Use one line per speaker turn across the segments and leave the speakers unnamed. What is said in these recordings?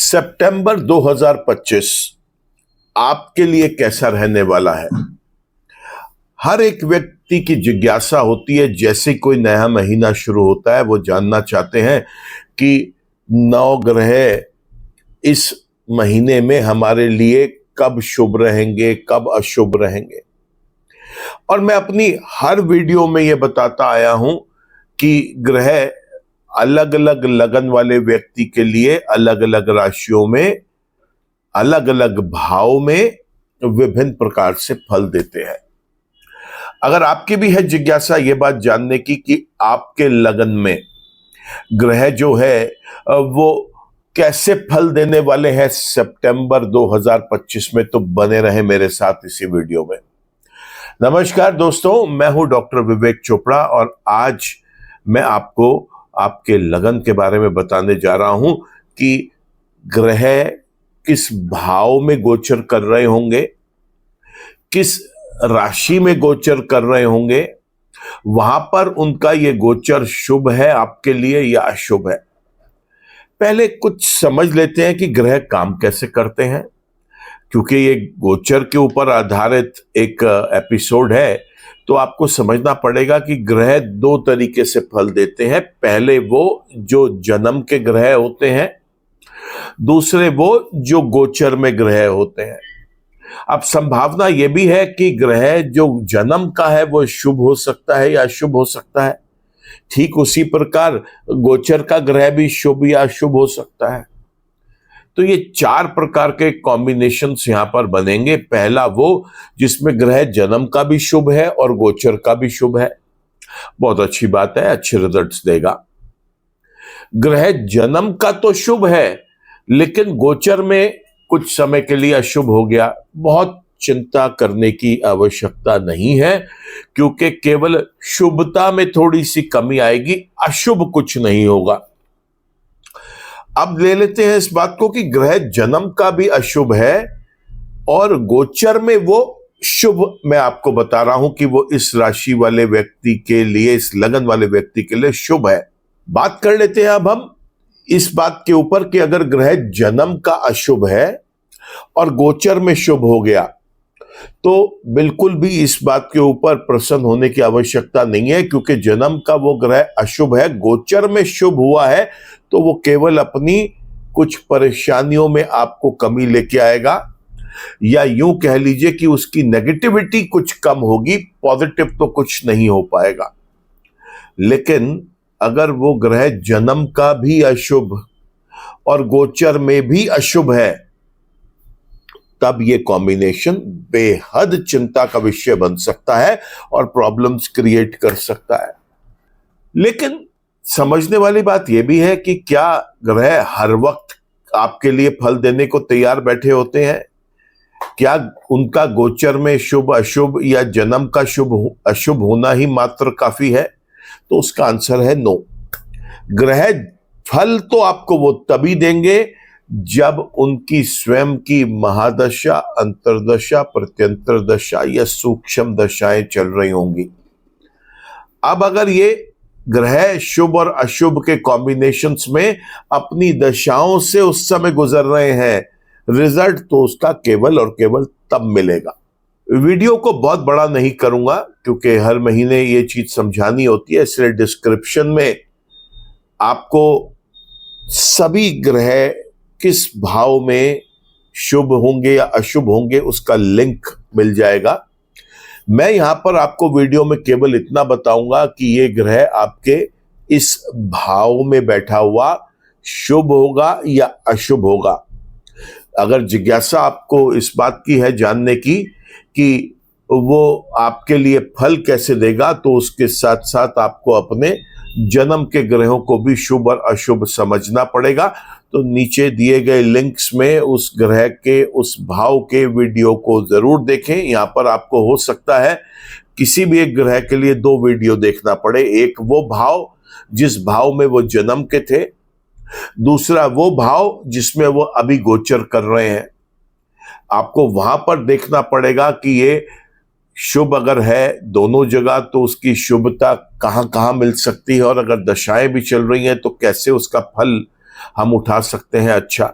सितंबर 2025 आपके लिए कैसा रहने वाला है? हर एक व्यक्ति की जिज्ञासा होती है, जैसे कोई नया महीना शुरू होता है वो जानना चाहते हैं कि नौ ग्रह इस महीने में हमारे लिए कब शुभ रहेंगे, कब अशुभ रहेंगे। और मैं अपनी हर वीडियो में यह बताता आया हूं कि ग्रह अलग अलग लगन वाले व्यक्ति के लिए अलग अलग राशियों में अलग अलग भाव में विभिन्न प्रकार से फल देते हैं। अगर आपकी भी है जिज्ञासा ये बात जानने की कि आपके लगन में ग्रह जो है वो कैसे फल देने वाले हैं सितंबर 2025 में, तो बने रहे मेरे साथ इसी वीडियो में। नमस्कार दोस्तों, मैं हूं डॉक्टर विवेक चोपड़ा और आज मैं आपको आपके लगन के बारे में बताने जा रहा हूं कि ग्रह किस भाव में गोचर कर रहे होंगे, किस राशि में गोचर कर रहे होंगे, वहां पर उनका ये गोचर शुभ है आपके लिए या अशुभ है। पहले कुछ समझ लेते हैं कि ग्रह काम कैसे करते हैं, क्योंकि ये गोचर के ऊपर आधारित एक एपिसोड है, तो आपको समझना पड़ेगा कि ग्रह दो तरीके से फल देते हैं। पहले वो जो जन्म के ग्रह होते हैं, दूसरे वो जो गोचर में ग्रह होते हैं। अब संभावना यह भी है कि ग्रह जो जन्म का है वो शुभ हो सकता है या अशुभ हो सकता है, ठीक उसी प्रकार गोचर का ग्रह भी शुभ या अशुभ हो सकता है। तो ये चार प्रकार के कॉम्बिनेशंस यहां पर बनेंगे। पहला वो जिसमें ग्रह जन्म का भी शुभ है और गोचर का भी शुभ है, बहुत अच्छी बात है, अच्छे रिजल्ट्स देगा। ग्रह जन्म का तो शुभ है लेकिन गोचर में कुछ समय के लिए अशुभ हो गया, बहुत चिंता करने की आवश्यकता नहीं है, क्योंकि केवल शुभता में थोड़ी सी कमी आएगी, अशुभ कुछ नहीं होगा। अब ले लेते हैं इस बात को कि ग्रह जन्म का भी अशुभ है और गोचर में वो शुभ। मैं आपको बता रहा हूं कि वो इस राशि वाले व्यक्ति के लिए, इस लगन वाले व्यक्ति के लिए शुभ है। बात कर लेते हैं अब हम इस बात के ऊपर कि अगर ग्रह जन्म का अशुभ है और गोचर में शुभ हो गया, तो बिल्कुल भी इस बात के ऊपर प्रसन्न होने की आवश्यकता नहीं है, क्योंकि जन्म का वो ग्रह अशुभ है, गोचर में शुभ हुआ है तो वो केवल अपनी कुछ परेशानियों में आपको कमी लेके आएगा, या यूं कह लीजिए कि उसकी नेगेटिविटी कुछ कम होगी, पॉजिटिव तो कुछ नहीं हो पाएगा। लेकिन अगर वो ग्रह जन्म का भी अशुभ और गोचर में भी अशुभ है, तब ये कॉम्बिनेशन बेहद चिंता का विषय बन सकता है और प्रॉब्लम्स क्रिएट कर सकता है। लेकिन समझने वाली बात यह भी है कि क्या ग्रह हर वक्त आपके लिए फल देने को तैयार बैठे होते हैं? क्या उनका गोचर में शुभ अशुभ या जन्म का शुभ अशुभ होना ही मात्र काफी है? तो उसका आंसर है नो। ग्रह फल तो आपको वो तभी देंगे जब उनकी स्वयं की महादशा, अंतर्दशा, प्रत्यंतर दशा या सूक्ष्म दशाएं चल रही होंगी। अब अगर ये ग्रह शुभ और अशुभ के कॉम्बिनेशंस में अपनी दशाओं से उस समय गुजर रहे हैं, रिजल्ट तो उसका केवल और केवल तब मिलेगा। वीडियो को बहुत बड़ा नहीं करूंगा क्योंकि हर महीने ये चीज समझानी होती है, इसलिए डिस्क्रिप्शन में आपको सभी ग्रह किस भाव में शुभ होंगे या अशुभ होंगे उसका लिंक मिल जाएगा। मैं यहां पर आपको वीडियो में केवल इतना बताऊंगा कि ये ग्रह आपके इस भाव में बैठा हुआ शुभ होगा या अशुभ होगा। अगर जिज्ञासा आपको इस बात की है जानने की कि वो आपके लिए फल कैसे देगा, तो उसके साथ साथ आपको अपने जन्म के ग्रहों को भी शुभ और अशुभ समझना पड़ेगा। तो नीचे दिए गए लिंक्स में उस ग्रह के उस भाव के वीडियो को जरूर देखें। यहाँ पर आपको हो सकता है किसी भी एक ग्रह के लिए दो वीडियो देखना पड़े, एक वो भाव जिस भाव में वो जन्म के थे, दूसरा वो भाव जिसमें वो अभी गोचर कर रहे हैं। आपको वहां पर देखना पड़ेगा कि ये शुभ अगर है दोनों जगह तो उसकी शुभता कहाँ कहाँ मिल सकती है, और अगर दशाएं भी चल रही हैं तो कैसे उसका फल हम उठा सकते हैं अच्छा,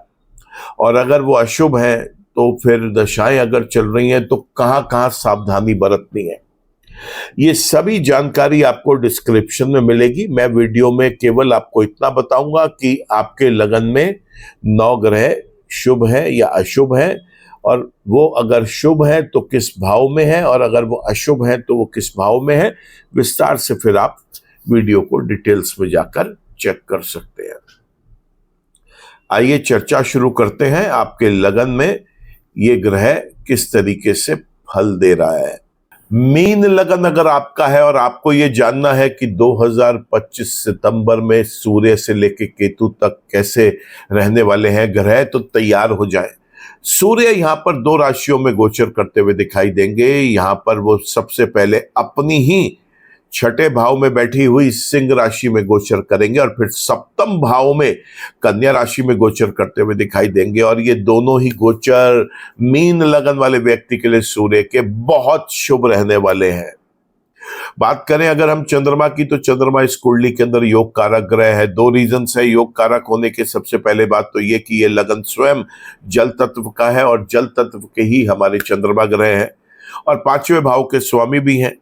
और अगर वो अशुभ है तो फिर दशाएं अगर चल रही हैं तो कहाँ कहाँ सावधानी बरतनी है। ये सभी जानकारी आपको डिस्क्रिप्शन में मिलेगी। मैं वीडियो में केवल आपको इतना बताऊंगा कि आपके लगन में 9 ग्रह शुभ है या अशुभ है, और वो अगर शुभ है तो किस भाव में है, और अगर वो अशुभ है तो वो किस भाव में है। विस्तार से फिर आप वीडियो को डिटेल्स में जाकर चेक कर सकते हैं। आइए चर्चा शुरू करते हैं। आपके लगन में ये ग्रह किस तरीके से फल दे रहा है। मीन लगन अगर आपका है और आपको ये जानना है कि 2025 सितंबर में सूर्य से लेकर केतु तक कैसे रहने वाले हैं ग्रह, तो तैयार हो जाए। सूर्य यहां पर 2 राशियों में गोचर करते हुए दिखाई देंगे। यहां पर वो सबसे पहले अपनी ही छठे भाव में बैठी हुई सिंह राशि में गोचर करेंगे, और फिर सप्तम भाव में कन्या राशि में गोचर करते हुए दिखाई देंगे। और ये दोनों ही गोचर मीन लगन वाले व्यक्ति के लिए सूर्य के बहुत शुभ रहने वाले हैं। बात करें अगर हम चंद्रमा की, तो चंद्रमा इस कुंडली के अंदर योग कारक ग्रह है। 2 रीजन है योग कारक होने के। सबसे पहले बात तो ये कि ये लगन स्वयं जल तत्व का है, और जल तत्व के ही हमारे चंद्रमा ग्रह हैं, और 5वें भाव के स्वामी भी हैं।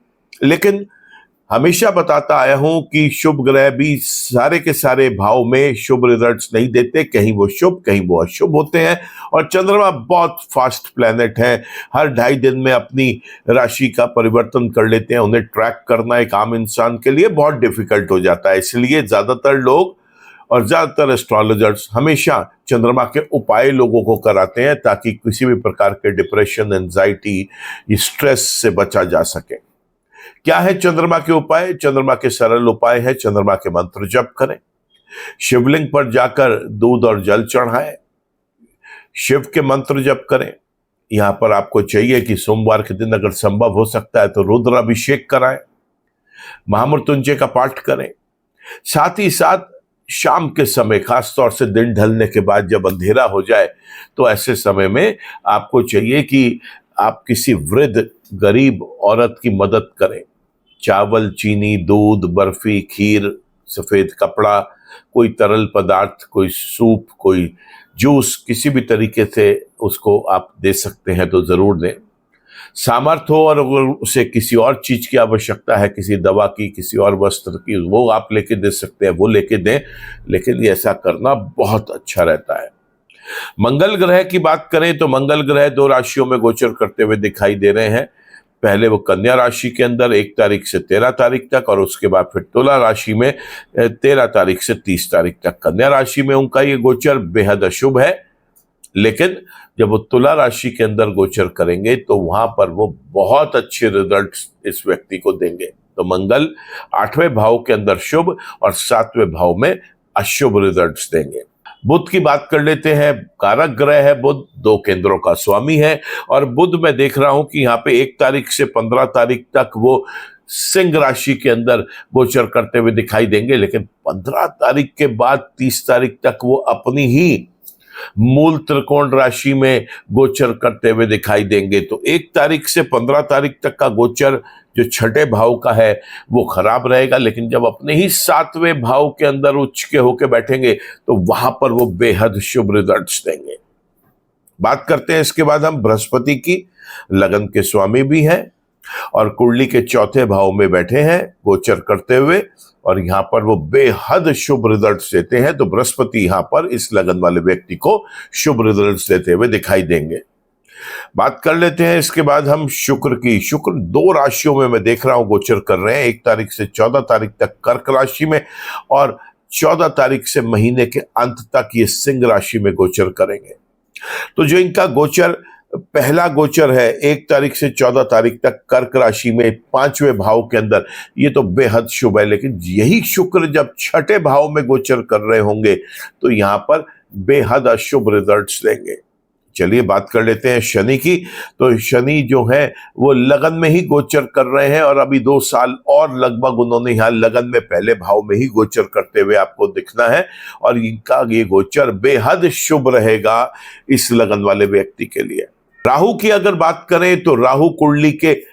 लेकिन हमेशा बताता आया हूं कि शुभ ग्रह भी सारे के सारे भाव में शुभ रिजल्ट्स नहीं देते। कहीं वो शुभ कहीं वो अशुभ होते हैं, और चंद्रमा बहुत फास्ट प्लैनेट है। हर 2.5 दिन में अपनी राशि का परिवर्तन कर लेते हैं। उन्हें ट्रैक करना एक आम इंसान के लिए बहुत डिफिकल्ट हो जाता है। इसलिए ज्यादातर लोग और ज्यादातर एस्ट्रोलॉजर्स हमेशा चंद्रमा के उपाय लोगों को कराते हैं, ताकि किसी भी प्रकार के डिप्रेशन, एंजाइटी, स्ट्रेस से बचा जा सके। क्या है चंद्रमा के उपाय? चंद्रमा के सरल उपाय है, चंद्रमा के मंत्र जप करें, शिवलिंग पर जाकर दूध और जल चढ़ाएं, शिव के मंत्र जप करें। यहां पर आपको चाहिए कि सोमवार के दिन अगर संभव हो सकता है तो रुद्राभिषेक कराएं, महामृत्युंजय का पाठ करें। साथ ही साथ शाम के समय, खासतौर से दिन ढलने के बाद जब अंधेरा हो जाए, तो ऐसे समय में आपको चाहिए कि आप किसी वृद्ध गरीब औरत की मदद करें। चावल, चीनी, दूध, बर्फी, खीर, सफेद कपड़ा, कोई तरल पदार्थ, कोई सूप, कोई जूस, किसी भी तरीके से उसको आप दे सकते हैं तो जरूर दें। सामर्थ्य हो और अगर उसे किसी और चीज की आवश्यकता है, किसी दवा की, किसी और वस्त्र की, वो आप लेके दे सकते हैं, वो लेके दें। लेकिन ये ऐसा करना बहुत अच्छा रहता है। मंगल ग्रह की बात करें तो मंगल ग्रह 2 राशियों में गोचर करते हुए दिखाई दे रहे हैं। पहले वो कन्या राशि के अंदर 1 तारीख से 13 तारीख तक, और उसके बाद फिर तुला राशि में 13 तारीख से 30 तारीख तक। कन्या राशि में उनका ये गोचर बेहद अशुभ है, लेकिन जब वो तुला राशि के अंदर गोचर करेंगे तो वहां पर वो बहुत अच्छे रिजल्ट्स इस व्यक्ति को देंगे। तो मंगल 8वें भाव के अंदर शुभ और 7वें भाव में अशुभ रिजल्ट्स देंगे। बुध की बात कर लेते हैं। कारक ग्रह है बुध, 2 केंद्रों का स्वामी है, और बुध मैं देख रहा हूं कि यहाँ पे 1 तारीख से 15 तारीख तक वो सिंह राशि के अंदर गोचर करते हुए दिखाई देंगे। लेकिन 15 तारीख के बाद 30 तारीख तक वो अपनी ही मूल त्रिकोण राशि में गोचर करते हुए दिखाई देंगे। तो 1 तारीख से 15 तारीख तक का गोचर जो 6ठे भाव का है वो खराब रहेगा, लेकिन जब अपने ही 7वें भाव के अंदर उच्च के होके बैठेंगे तो वहां पर वो बेहद शुभ रिजल्ट्स देंगे। बात करते हैं इसके बाद हम बृहस्पति की। लगन के स्वामी भी हैं और कुंडली के 4थे भाव में बैठे हैं गोचर करते हुए, और यहां पर वो बेहद शुभ रिजल्ट्स देते हैं। तो बृहस्पति यहां पर इस लगन वाले व्यक्ति को शुभ रिजल्ट्स देते हुए दिखाई देंगे। बात कर लेते हैं इसके बाद हम शुक्र की। शुक्र 2 राशियों में मैं देख रहा हूं गोचर कर रहे हैं। 1 तारीख से 14 तारीख तक कर्क राशि में, और 14 तारीख से महीने के अंत तक ये सिंह राशि में गोचर करेंगे। तो जो इनका गोचर पहला गोचर है 1 तारीख से 14 तारीख तक कर्क राशि में 5वें भाव के अंदर, ये तो बेहद शुभ है। लेकिन यही शुक्र जब 6ठे भाव में गोचर कर रहे होंगे तो यहां पर बेहद अशुभ रिजल्ट्स देंगे। चलिए बात कर लेते हैं शनि की। तो शनि जो है वो लगन में ही गोचर कर रहे हैं, और अभी 2 साल और लगभग उन्होंने यहाँ लगन में पहले भाव में ही गोचर करते हुए आपको दिखना है, और इनका ये गोचर बेहद शुभ रहेगा इस लगन वाले व्यक्ति के लिए। राहु की अगर बात करें तो राहु कुंडली के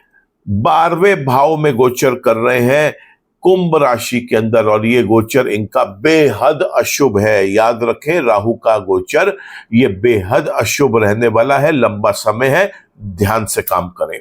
12वें भाव में गोचर कर रहे हैं कुंभ राशि के अंदर, और ये गोचर इनका बेहद अशुभ है। याद रखें, राहु का गोचर ये बेहद अशुभ रहने वाला है, लंबा समय है, ध्यान से काम करें।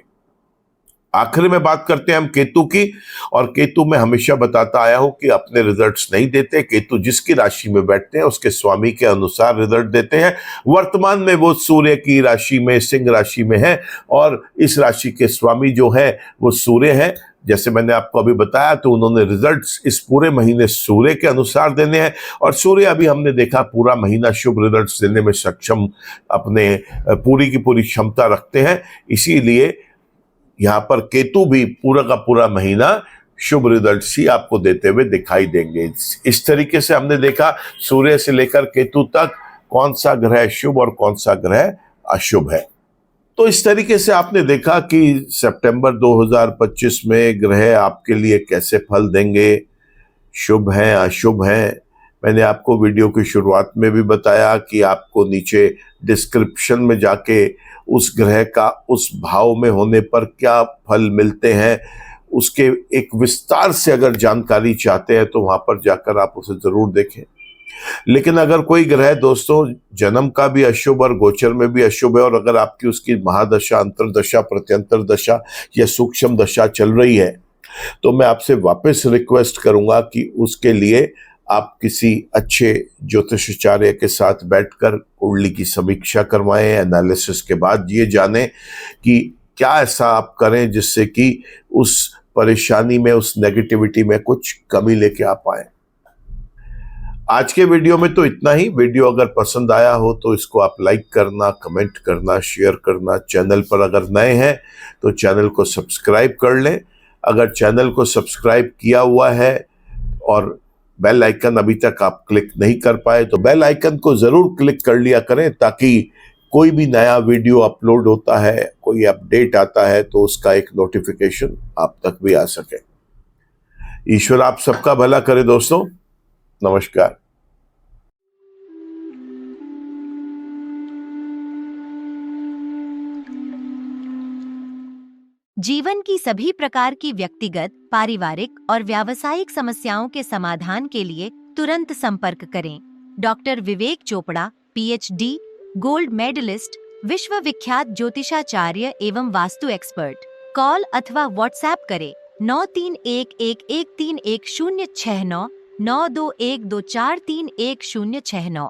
आखिर में बात करते हैं हम केतु की, और केतु में हमेशा बताता आया हूं कि अपने रिजल्ट्स नहीं देते। केतु जिसकी राशि में बैठते हैं उसके स्वामी के अनुसार रिजल्ट देते हैं। वर्तमान में वो सूर्य की राशि में, सिंह राशि में है, और इस राशि के स्वामी जो है वो सूर्य है। जैसे मैंने आपको अभी बताया, तो उन्होंने रिजल्ट्स इस पूरे महीने सूर्य के अनुसार देने हैं, और सूर्य अभी हमने देखा पूरा महीना शुभ रिजल्ट्स देने में सक्षम, अपने पूरी की पूरी क्षमता रखते हैं। इसीलिए यहां पर केतु भी पूरा का पूरा महीना शुभ रिजल्ट्स ही आपको देते हुए दिखाई देंगे। इस तरीके से हमने देखा सूर्य से लेकर केतु तक कौन सा ग्रह शुभ और कौन सा ग्रह अशुभ है। तो इस तरीके से आपने देखा कि सितंबर 2025 में ग्रह आपके लिए कैसे फल देंगे, शुभ हैं अशुभ हैं। मैंने आपको वीडियो की शुरुआत में भी बताया कि आपको नीचे डिस्क्रिप्शन में जाके उस ग्रह का उस भाव में होने पर क्या फल मिलते हैं, उसके एक विस्तार से अगर जानकारी चाहते हैं तो वहां पर जाकर आप उसे जरूर देखें। लेकिन अगर कोई ग्रह दोस्तों जन्म का भी अशुभ और गोचर में भी अशुभ है, और अगर आपकी उसकी महादशा, अंतरदशा, प्रत्यंतर दशा या सूक्ष्म दशा चल रही है, तो मैं आपसे वापस रिक्वेस्ट करूंगा कि उसके लिए आप किसी अच्छे ज्योतिषाचार्य के साथ बैठकर कुंडली की समीक्षा करवाएं। एनालिसिस के बाद ये जानें कि क्या ऐसा आप करें जिससे कि उस परेशानी में, उस नेगेटिविटी में कुछ कमी लेके आ पाए। आज के वीडियो में तो इतना ही। वीडियो अगर पसंद आया हो तो इसको आप लाइक करना, कमेंट करना, शेयर करना। चैनल पर अगर नए हैं तो चैनल को सब्सक्राइब कर लें। अगर चैनल को सब्सक्राइब किया हुआ है और बेल आइकन अभी तक आप क्लिक नहीं कर पाए तो बेल आइकन को जरूर क्लिक कर लिया करें, ताकि कोई भी नया वीडियो अपलोड होता है, कोई अपडेट आता है, तो उसका एक नोटिफिकेशन आप तक भी आ सके। ईश्वर आप सबका भला करे दोस्तों। नमस्कार।
जीवन की सभी प्रकार की व्यक्तिगत, पारिवारिक और व्यावसायिक समस्याओं के समाधान के लिए तुरंत संपर्क करें। डॉक्टर विवेक चोपड़ा, पीएचडी, गोल्ड मेडलिस्ट, विश्व विख्यात ज्योतिषाचार्य एवं वास्तु एक्सपर्ट। कॉल अथवा व्हाट्सएप करें 9311131069 9212431069।